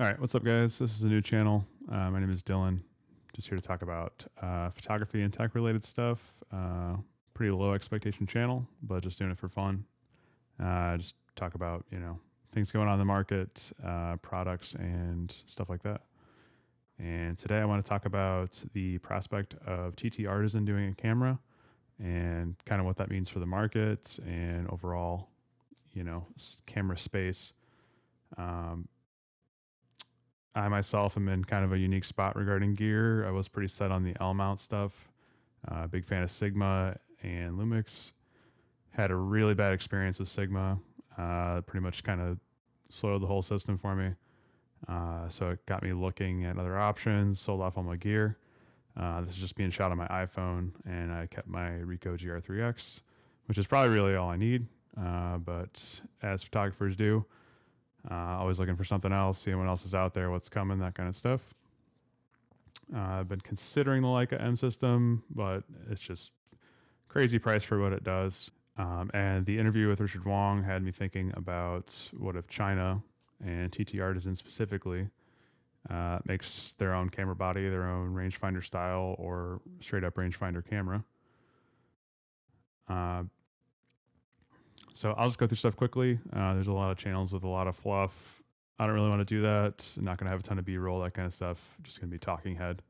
All right, what's up, guys? This is a new channel. My name is Dylan. Just here to talk about photography and tech related stuff. Pretty low expectation channel, but just doing it for fun. Just talk about, things going on in the market, products, and stuff like that. And today I want to talk about the prospect of TTArtisan doing a camera and kind of what that means for the market and overall, camera space. I myself am in kind of a unique spot regarding gear. I was pretty set on the L mount stuff. Big fan of Sigma and Lumix. Had a really bad experience with Sigma. Pretty much kind of slowed the whole system for me. So it got me looking at other options, sold off all my gear. This is just being shot on my iPhone, and I kept my Ricoh GR3X, which is probably really all I need. But as photographers do, always looking for something else, seeing what else is out there, what's coming, that kind of stuff. I've been considering the Leica M system, but it's just crazy price for what it does. And the interview with Richard Wong had me thinking about what if China and TTArtisan specifically makes their own camera body, their own rangefinder style, or straight up rangefinder camera. So I'll just go through stuff quickly. There's a lot of channels with a lot of fluff. I don't really want to do that. I'm not going to have a ton of B-roll, that kind of stuff. Just going to be talking head.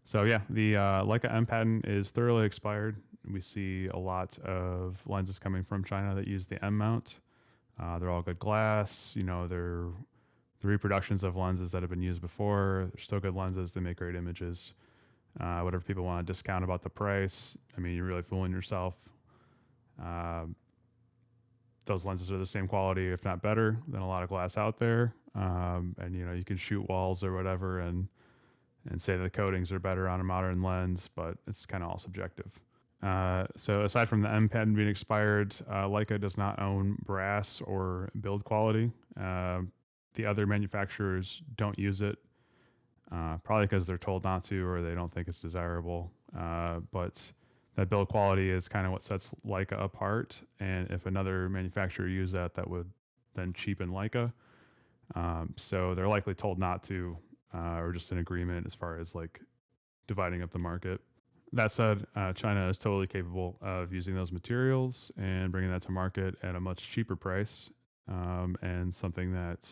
So yeah, the Leica M patent is thoroughly expired. We see a lot of lenses coming from China that use the M mount. They're all good glass. They're the reproductions of lenses that have been used before. They're still good lenses. They make great images. Whatever people want to discount about the price, I mean, you're really fooling yourself. Those lenses are the same quality, if not better, than a lot of glass out there. And you can shoot walls or whatever and say the coatings are better on a modern lens, but it's kind of all subjective. So aside from the M patent being expired, Leica does not own brass or build quality. The other manufacturers don't use it, probably because they're told not to or they don't think it's desirable. But that build quality is kind of what sets Leica apart. And if another manufacturer used that, that would then cheapen Leica. So they're likely told not to, or just an agreement as far as like dividing up the market. That said, China is totally capable of using those materials and bringing that to market at a much cheaper price, and something that,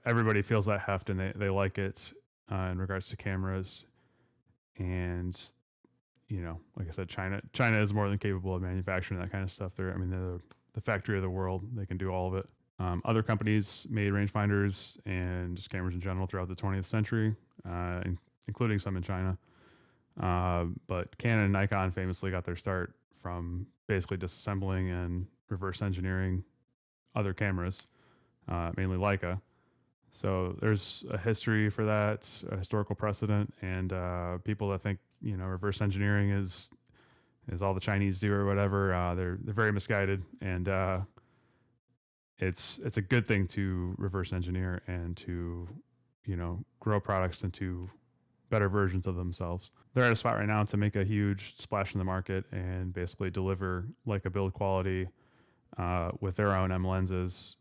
everybody feels that heft and they like it in regards to cameras. And, like I said, China is more than capable of manufacturing that kind of stuff. They're the factory of the world. They can do all of it. Other companies made rangefinders and just cameras in general throughout the 20th century, including some in China. But Canon and Nikon famously got their start from basically disassembling and reverse engineering other cameras, mainly Leica. So there's a history for that, a historical precedent, and people that think reverse engineering is all the Chinese do or whatever. They're very misguided, and it's a good thing to reverse engineer and to grow products into better versions of themselves. They're at a spot right now to make a huge splash in the market and basically deliver like a build quality with their own M lenses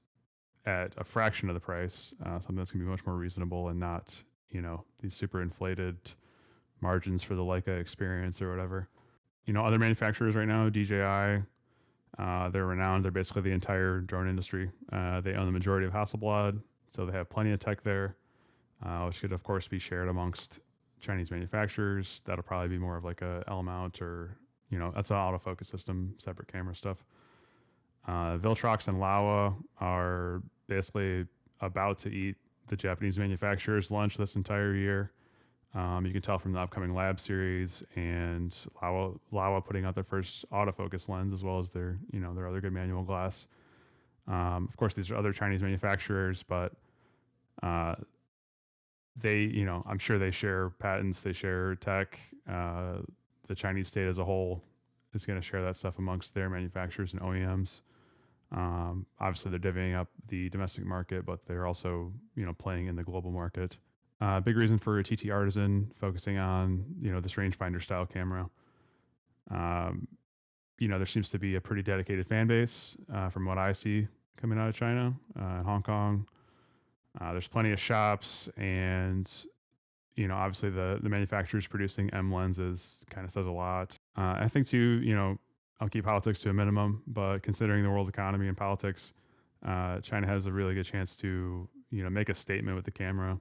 at a fraction of the price, something that's going to be much more reasonable and not, these super inflated margins for the Leica experience or whatever. Other manufacturers right now, DJI, they're renowned. They're basically the entire drone industry. They own the majority of Hasselblad, so they have plenty of tech there, which could, of course, be shared amongst Chinese manufacturers. That'll probably be more of like a L mount or, that's an autofocus system, separate camera stuff. Viltrox and Laowa are basically about to eat the Japanese manufacturers' lunch this entire year. You can tell from the upcoming Lab series and Laowa putting out their first autofocus lens as well as their other good manual glass. Of course, these are other Chinese manufacturers, but they, I'm sure they share patents, they share tech. The Chinese state as a whole is going to share that stuff amongst their manufacturers and OEMs. Obviously, they're divvying up the domestic market, but they're also, playing in the global market. Big reason for TTArtisan focusing on, this rangefinder style camera. There seems to be a pretty dedicated fan base from what I see. coming out of China and Hong Kong. There's plenty of shops, and obviously the manufacturers producing M lenses kind of says a lot. I think too, I'll keep politics to a minimum, but considering the world economy and politics, China has a really good chance to make a statement with the camera,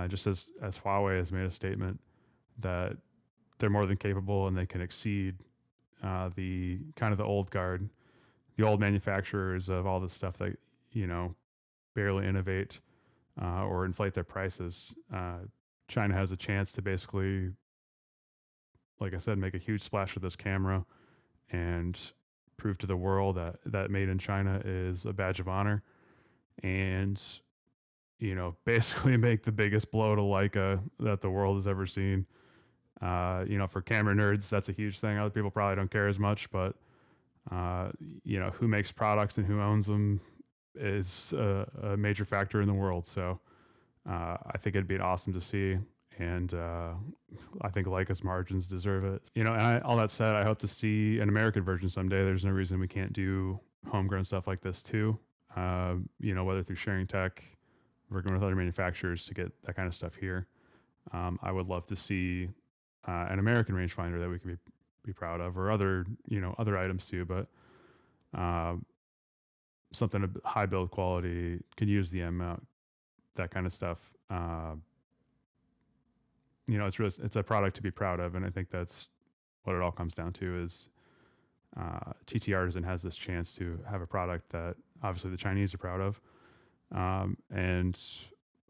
just as Huawei has made a statement that they're more than capable and they can exceed the kind of the old guard, the old manufacturers of all this stuff that barely innovate or inflate their prices. China has a chance to basically, like I said, make a huge splash with this camera and prove to the world that made in China is a badge of honor, and basically make the biggest blow to Leica that the world has ever seen. For camera nerds, that's a huge thing. Other people probably don't care as much, but who makes products and who owns them is a major factor in the world. So I think it'd be awesome to see, and I think Leica's margins deserve it. All that said, I hope to see an American version someday. There's no reason we can't do homegrown stuff like this too. Whether through sharing tech, working with other manufacturers to get that kind of stuff here. I would love to see an American rangefinder that we can be proud of, or other items too, but something of high build quality, can use the M mount, that kind of stuff. It's a product to be proud of, and I think that's what it all comes down to is TTArtisan has this chance to have a product that obviously the Chinese are proud of, and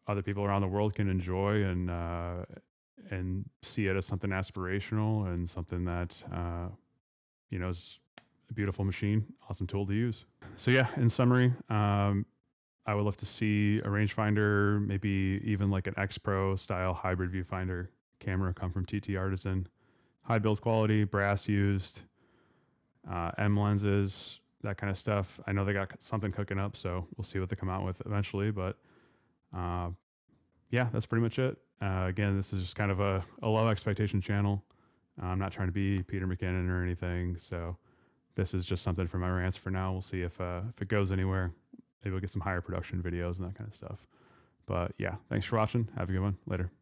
other people around the world can enjoy and see it as something aspirational and something that is a beautiful machine, awesome tool to use. So yeah, in summary, I would love to see a rangefinder, maybe even like an X Pro style hybrid viewfinder camera come from TTArtisan. High build quality, brass used, M lenses, that kind of stuff. I know they got something cooking up, so we'll see what they come out with eventually. But yeah, that's pretty much it. Again, this is just kind of a low expectation channel. I'm not trying to be Peter McKinnon or anything, so this is just something for my rants for now. We'll see if it goes anywhere. Maybe we'll get some higher production videos and that kind of stuff. But yeah, thanks for watching. Have a good one. Later.